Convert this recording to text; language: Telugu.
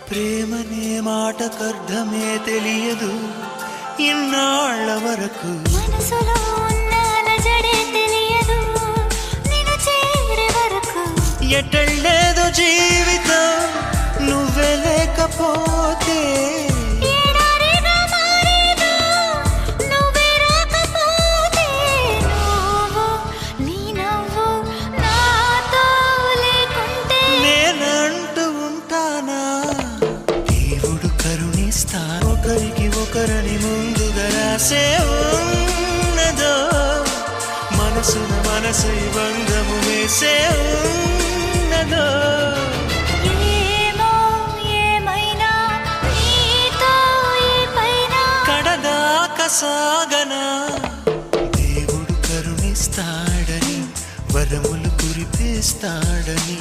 ప్రేమనే మాటకర్థమే తెలియదు ఇన్నాళ్ళ వరకు. మనసులో ఉన్న అలజడే తెలియదు నిన్ను చేరే వరకు. ఎటళ్ళేదో జీవితం నువ్వే లేకపోతే. ఎడారిగా మారేదో నువ్వే రాకపోతే. నువ్వు నీ నవ్వు నాతో లేకుంటే నేనంటూ ఉంటానా? దేవుడు కరుణిస్తా ఒకరికి ఒకరని ముందుగా రాసే ఉన్నదో. మనసున మనసై బంధము వేసే ఉన్నదో. ఏమో ఏమైనా నీతో ఈ పైన కడదాకా సాగనా? దేవుడు కరుణిస్తాడని వరములు కురిపిస్తాడని